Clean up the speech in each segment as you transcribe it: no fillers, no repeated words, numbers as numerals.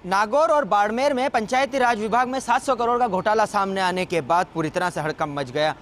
नागौर और बाड़मेर में पंचायती राज विभाग में 700 करोड़ का घोटाला सामने आने के बाद पूरी तरह से हड़कंप मच गया।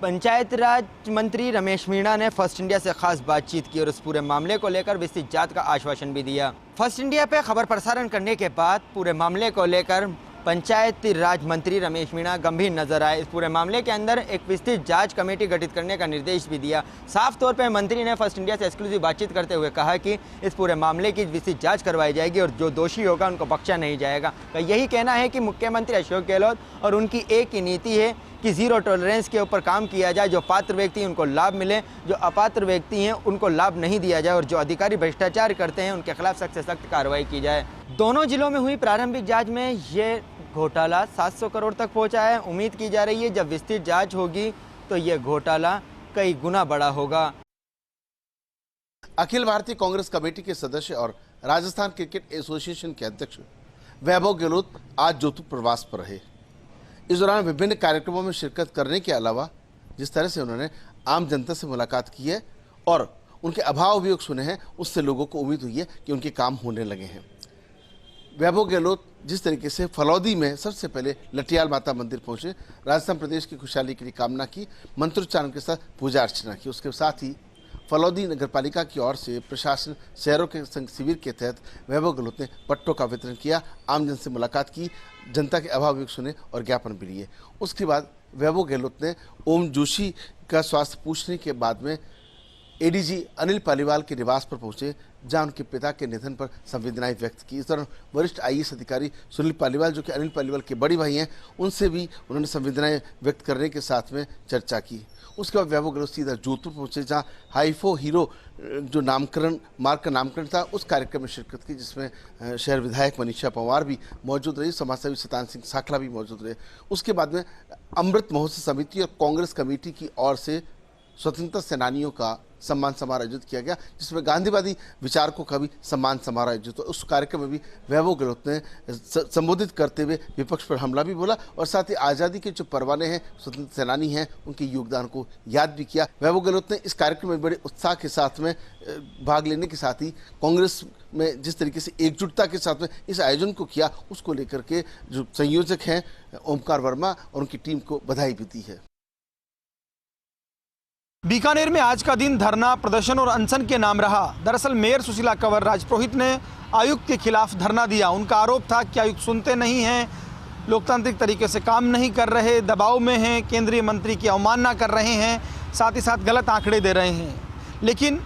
पंचायती राज मंत्री रमेश मीणा ने फर्स्ट इंडिया से खास बातचीत की और इस पूरे मामले को लेकर विस्तृत जांच का आश्वासन भी दिया। फर्स्ट इंडिया पे खबर प्रसारण करने के बाद पूरे मामले को लेकर पंचायती राज मंत्री रमेश मीणा गंभीर नजर आए। इस पूरे मामले के अंदर एक विस्तृत जांच कमेटी गठित करने का निर्देश भी दिया। साफ तौर पर मंत्री ने फर्स्ट इंडिया से एक्सक्लूसिव बातचीत करते हुए कहा कि इस पूरे मामले की विस्तृत जांच करवाई जाएगी और जो दोषी होगा उनको बख्शा नहीं जाएगा। यही कहना है कि मुख्यमंत्री अशोक गहलोत और उनकी एक ही नीति है कि जीरो टॉलरेंस के ऊपर काम किया जाए। जो पात्र व्यक्ति हैं उनको लाभ मिले, जो अपात्र व्यक्ति हैं उनको लाभ नहीं दिया जाए और जो अधिकारी भ्रष्टाचार करते हैं उनके खिलाफ सख्त से सख्त कार्रवाई की जाए। दोनों जिलों में हुई प्रारंभिक जांच में ये घोटाला 700 करोड़ तक पहुंचा है। उम्मीद की जा रही है जब विस्तृत जांच होगी तो ये घोटाला कई गुना बड़ा होगा। अखिल भारतीय कांग्रेस कमेटी के सदस्य और राजस्थान क्रिकेट एसोसिएशन के अध्यक्ष वैभव गहलोत आज जोधपुर प्रवास पर रहे। इस दौरान विभिन्न कार्यक्रमों में शिरकत करने के अलावा जिस तरह से उन्होंने आम जनता से मुलाकात की है और उनके अभाव वियोग सुने हैं, उससे लोगों को उम्मीद हुई है कि उनके काम होने लगे हैं। वैभव गहलोत जिस तरीके से फलौदी में सबसे पहले लटियाल माता मंदिर पहुंचे, राजस्थान प्रदेश की खुशहाली के लिए कामना की, मंत्रोच्चारण के साथ पूजा अर्चना की। उसके साथ ही फलौदी नगरपालिका की ओर से प्रशासन शहरों के संग शिविर के तहत वैभव गहलोत ने पट्टों का वितरण किया, आमजन से मुलाकात की, जनता के अभाव वियोग सुने और ज्ञापन भी लिए। उसके बाद वैभव गहलोत ने ओम जोशी का स्वास्थ्य पूछने के बाद में एडीजी अनिल पालीवाल के निवास पर पहुंचे, जहां उनके पिता के निधन पर संवेदनाएं व्यक्त की। इस दौरान वरिष्ठ आईएएस अधिकारी सुनील पालीवाल, जो कि अनिल पालीवाल के बड़े भाई हैं, उनसे भी उन्होंने संवेदनाएं व्यक्त करने के साथ में चर्चा की। उसके बाद वैभव गहलोत सीधा जोधपुर पहुंचे, जहां हाईफो हीरो जो नामकरण मार्ग का नामकरण था, उस कार्यक्रम में शिरकत की, जिसमें शहर विधायक मनीषा पंवार भी मौजूद रही, समाजसेवी शतान सिंह साखला भी मौजूद रहे। उसके बाद में अमृत महोत्सव समिति और कांग्रेस कमेटी की ओर से स्वतंत्रता सेनानियों का सम्मान समारोह आयोजित किया गया, जिसमें गांधीवादी विचारकों का भी सम्मान समारोह आयोजित हुआ। उस कार्यक्रम में भी वैभव गहलोत ने संबोधित करते हुए विपक्ष पर हमला भी बोला और साथ ही आज़ादी के जो परवाने हैं, स्वतंत्रता सेनानी हैं, उनके योगदान को याद भी किया। वैभव गहलोत ने इस कार्यक्रम में बड़े उत्साह के साथ में भाग लेने के साथ ही कांग्रेस में जिस तरीके से एकजुटता के साथ में इस आयोजन को किया, उसको लेकर के जो संयोजक हैं ओमकार वर्मा और उनकी टीम को बधाई भी दी है। बीकानेर में आज का दिन धरना, प्रदर्शन और अनशन के नाम रहा। दरअसल मेयर सुशीला कंवर राजपुरोहित ने आयुक्त के खिलाफ धरना दिया। उनका आरोप था कि आयुक्त सुनते नहीं हैं, लोकतांत्रिक तरीके से काम नहीं कर रहे, दबाव में हैं, केंद्रीय मंत्री की अवमानना कर रहे हैं, साथ ही साथ गलत आंकड़े दे रहे हैं। लेकिन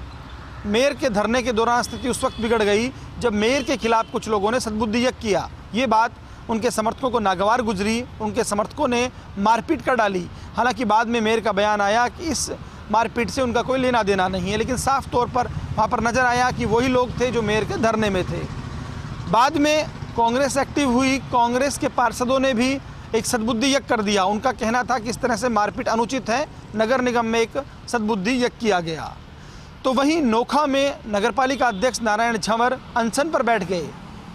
मेयर के धरने के दौरान स्थिति उस वक्त बिगड़ गई जब मेयर के खिलाफ कुछ लोगों ने सद्बुद्धि यज्ञ किया। ये बात उनके समर्थकों को नागवार गुजरी, उनके समर्थकों ने मारपीट कर डाली। हालांकि बाद में मेयर का बयान आया कि इस मारपीट से उनका कोई लेना देना नहीं है, लेकिन साफ तौर पर वहाँ पर नज़र आया कि वही लोग थे जो मेयर के धरने में थे। बाद में कांग्रेस एक्टिव हुई, कांग्रेस के पार्षदों ने भी एक सद्बुद्धि यज्ञ कर दिया। उनका कहना था कि इस तरह से मारपीट अनुचित है, नगर निगम में एक सद्बुद्धि यज्ञ किया गया। तो वहीं नोखा में नगरपालिका अध्यक्ष नारायण झंवर अनशन पर बैठ गए।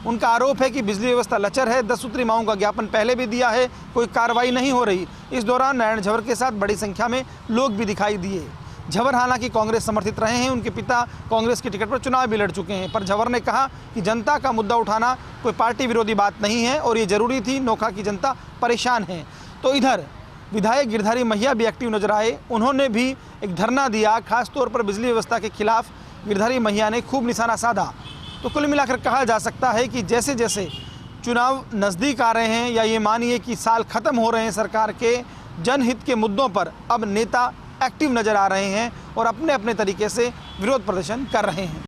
उनका आरोप है कि बिजली व्यवस्था लचर है, 10 सूत्री मांगों का ज्ञापन पहले भी दिया है, कोई कार्रवाई नहीं हो रही। इस दौरान नारायण झंवर के साथ बड़ी संख्या में लोग भी दिखाई दिए। झंवर हालांकि कांग्रेस समर्थित रहे हैं, उनके पिता कांग्रेस की टिकट पर चुनाव भी लड़ चुके हैं, पर झंवर ने कहा कि जनता का मुद्दा उठाना कोई पार्टी विरोधी बात नहीं है और ये जरूरी थी, नोखा की जनता परेशान है। तो इधर विधायक गिरधारी महिया भी एक्टिव नजर आए, उन्होंने भी एक धरना दिया। खासतौर पर बिजली व्यवस्था के खिलाफ गिरधारी महिया ने खूब निशाना साधा। तो कुल मिलाकर कहा जा सकता है कि जैसे जैसे चुनाव नज़दीक आ रहे हैं या ये मानिए कि साल ख़त्म हो रहे हैं सरकार के, जनहित के मुद्दों पर अब नेता एक्टिव नज़र आ रहे हैं और अपने अपने तरीके से विरोध प्रदर्शन कर रहे हैं।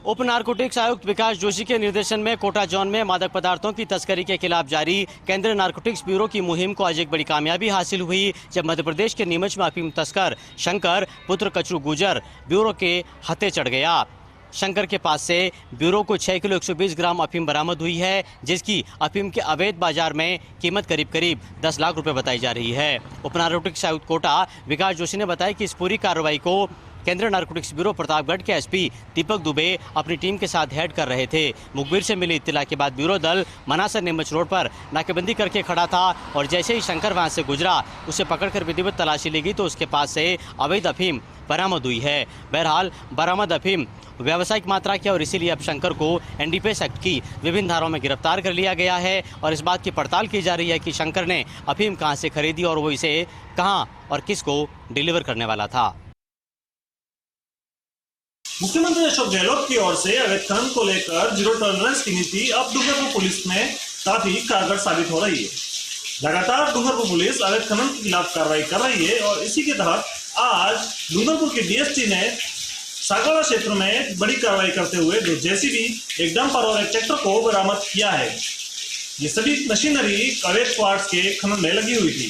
उप नारकोटिक्स आयुक्त विकास जोशी के निर्देशन में कोटा जोन में मादक पदार्थों की तस्करी के खिलाफ जारी केंद्रीय नारकोटिक्स ब्यूरो की मुहिम को आज एक बड़ी कामयाबी हासिल हुई, जब मध्य प्रदेश के नीमच में अफीम तस्कर शंकर पुत्र कचरू गुजर ब्यूरो के हत्थे चढ़ गया। शंकर के पास से ब्यूरो को 6 किलो 120 ग्राम अफीम बरामद हुई है, जिसकी अफीम के अवैध बाजार में कीमत करीब 10 लाख रुपए बताई जा रही है। उप नारकोटिक्स आयुक्त कोटा विकास जोशी ने बताया कि इस पूरी कार्रवाई को केंद्रीय नारकोटिक्स ब्यूरो प्रतापगढ़ के एसपी दीपक दुबे अपनी टीम के साथ हेड कर रहे थे। मुखबिर से मिली इत्तला के बाद ब्यूरो दल मनासर नीमच रोड पर नाकेबंदी करके खड़ा था और जैसे ही शंकर वहां से गुजरा उसे पकड़कर विधिवत तलाशी ली गई तो उसके पास से अवैध अफीम बरामद हुई है। बहरहाल बरामद अफीम व्यावसायिक मात्रा की और इसीलिए अब शंकर को एनडीपीएस एक्ट की विभिन्न धाराओं में गिरफ्तार कर लिया गया है और इस बात की पड़ताल की जा रही है कि शंकर ने अफीम कहां से खरीदी और वो इसे कहां और किसको डिलीवर करने वाला था। मुख्यमंत्री अशोक गहलोत की ओर से अवैध खनन को लेकर जीरो टॉलरेंस की नीति अब डूंगरपुर पुलिस में काफी कारगर साबित हो रही है। लगातार डूंगरपुर पुलिस अवैध खनन के खिलाफ कार्रवाई कर रही है और इसी के तहत आज डूंगरपुर के डीएसटी ने सागवाड़ा क्षेत्र में बड़ी कार्रवाई करते हुए दो जेसीबी, एक डंपर और एक ट्रैक्टर को बरामद किया है। ये सभी मशीनरी अवैध क्वार्ट्ज के खनन में लगी हुई थी।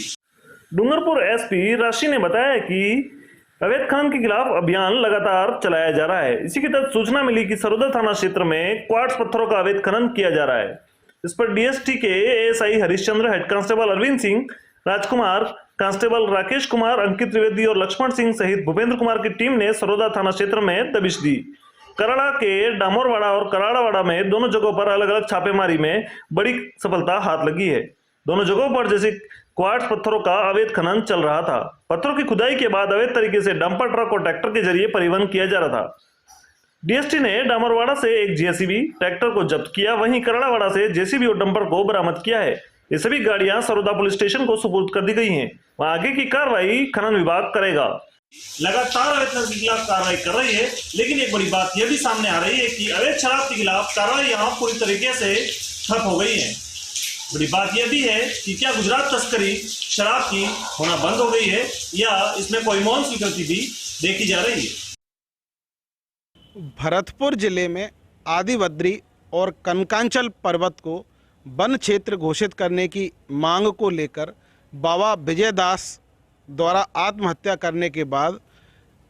डूंगरपुर एसपी राशि ने बताया कि अवैध खनन के खिलाफ अभियान लगातार चलाया जा रहा है। इसी के तहत सूचना मिली कि सरोदा थाना क्षेत्र में क्वार्ट्ज पत्थरों का अवैध खनन किया जा रहा है। इस पर डीएसटी के ASI Harishchandra, head constable Arvind Singh, Rajkumar, constable Rakesh Kumar, Ankit Trivedi और लक्ष्मण सिंह सहित भूपेंद्र कुमार की टीम ने सरोदा थाना क्षेत्र में दबिश दी। कराड़ा के डामोरवाड़ा और कराड़ावाड़ा में दोनों जगहों पर अलग अलग छापेमारी में बड़ी सफलता हाथ लगी है। दोनों जगहों पर जैसे क्वार्ट्ज पत्थरों का अवैध खनन चल रहा था। पत्थरों की खुदाई के बाद अवैध तरीके से डंपर ट्रक और ट्रैक्टर के जरिए परिवहन किया जा रहा था। डीएसटी ने डामरवाड़ा से एक जेसीबी, ट्रैक्टर को जब्त किया, वहीं कराड़ावाड़ा से जेसीबी और डंपर को बरामद किया है। ये सभी गाड़ियां सरोदा पुलिस स्टेशन को सुपुर्द कर दी गई हैं। वहां आगे की कार्रवाई खनन विभाग करेगा। लगातार अवैध खनन के खिलाफ कार्रवाई कर रही है, लेकिन एक बड़ी बात यह भी सामने आ रही है कि अवैध शराब के खिलाफ कार्रवाई यहाँ पूरी तरीके से ठप हो गई है। बड़ी बात यह भी है कि क्या गुजरात तस्करी शराब की होना बंद हो गई है या इसमें कोई मौन स्वीकृति भी देखी जा रही है। भरतपुर जिले में आदि बद्री और कनकांचल पर्वत को वन क्षेत्र घोषित करने की मांग को लेकर बाबा विजयदास द्वारा आत्महत्या करने के बाद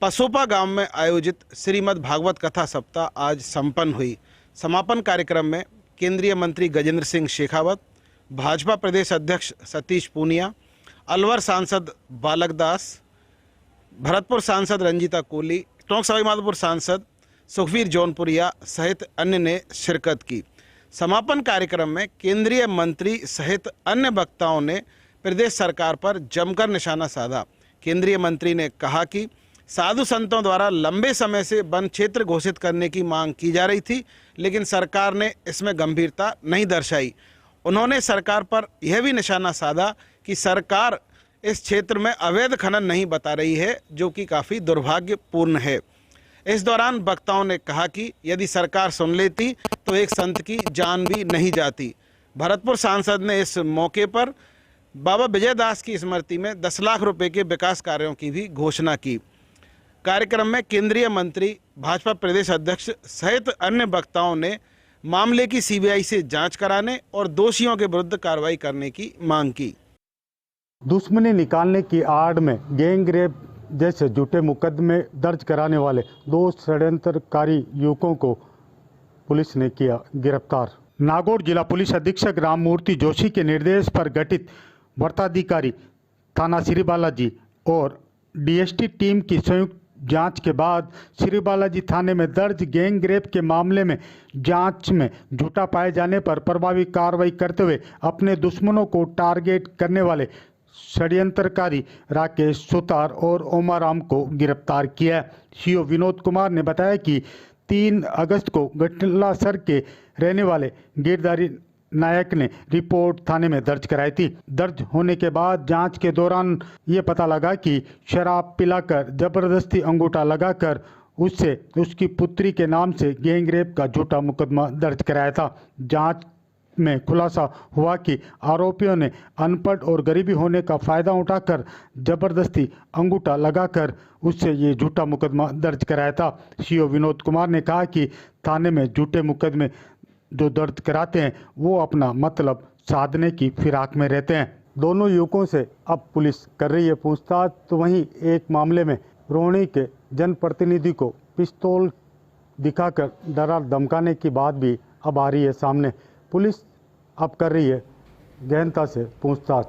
पसोपा गांव में आयोजित श्रीमद् भागवत कथा सप्ताह आज संपन्न हुई। समापन कार्यक्रम में केंद्रीय मंत्री गजेंद्र सिंह शेखावत, भाजपा प्रदेश अध्यक्ष सतीश पूनिया, अलवर सांसद बालक दास, भरतपुर सांसद रंजीता कोहली, टोंक सवाईमाधोपुर सांसद सुखवीर जौनपुरिया सहित अन्य ने शिरकत की। समापन कार्यक्रम में केंद्रीय मंत्री सहित अन्य वक्ताओं ने प्रदेश सरकार पर जमकर निशाना साधा। केंद्रीय मंत्री ने कहा कि साधु संतों द्वारा लंबे समय से वन क्षेत्र घोषित करने की मांग की जा रही थी, लेकिन सरकार ने इसमें गंभीरता नहीं दर्शाई। उन्होंने सरकार पर यह भी निशाना साधा कि सरकार इस क्षेत्र में अवैध खनन नहीं बता रही है, जो कि काफ़ी दुर्भाग्यपूर्ण है। इस दौरान वक्ताओं ने कहा कि यदि सरकार सुन लेती तो एक संत की जान भी नहीं जाती। भरतपुर सांसद ने इस मौके पर बाबा विजयदास की स्मृति में 10 लाख रुपए के विकास कार्यों की भी घोषणा की। कार्यक्रम में केंद्रीय मंत्री, भाजपा प्रदेश अध्यक्ष सहित अन्य वक्ताओं ने मामले की सीबीआई से जांच कराने और दोषियों के विरुद्ध कार्रवाई करने की मांग की। दुश्मनी निकालने की आड़ में गैंग रेप जैसे झूठे मुकदमे दर्ज कराने वाले 2 षड्यंत्रकारी युवकों को पुलिस ने किया गिरफ्तार। नागौर जिला पुलिस अधीक्षक राममूर्ति जोशी के निर्देश पर गठित वृत्ताधिकारी थाना श्री बालाजी और डीएसटी टीम की संयुक्त जांच के बाद श्री बालाजी थाने में दर्ज गैंग रेप के मामले में जांच में झूठा पाए जाने पर प्रभावी कार्रवाई करते हुए अपने दुश्मनों को टारगेट करने वाले षड्यंत्रकारी राकेश सुतार और ओमाराम को गिरफ्तार किया। सीओ विनोद कुमार ने बताया कि 3 अगस्त को गटलासर के रहने वाले गिरधारी नायक ने रिपोर्ट थाने में दर्ज कराई थी। दर्ज होने के बाद जांच के दौरान ये पता लगा कि शराब पिलाकर जबरदस्ती अंगूठा लगाकर उससे उसकी पुत्री के नाम से गैंग रेप का झूठा मुकदमा दर्ज कराया था। जांच में खुलासा हुआ कि आरोपियों ने अनपढ़ और गरीबी होने का फ़ायदा उठाकर जबरदस्ती अंगूठा लगाकर उससे ये झूठा मुकदमा दर्ज कराया था। सीओ विनोद कुमार ने कहा कि थाने में झूठे मुकदमे जो दर्ज कराते हैं वो अपना मतलब साधने की फिराक में रहते हैं। दोनों युवकों से अब पुलिस कर रही है पूछताछ। तो वहीं एक मामले में रोहिणी के जनप्रतिनिधि को पिस्तौल दिखाकर डरा धमकाने की बात भी अब आ रही है सामने। पुलिस अब कर रही है गहनता से पूछताछ।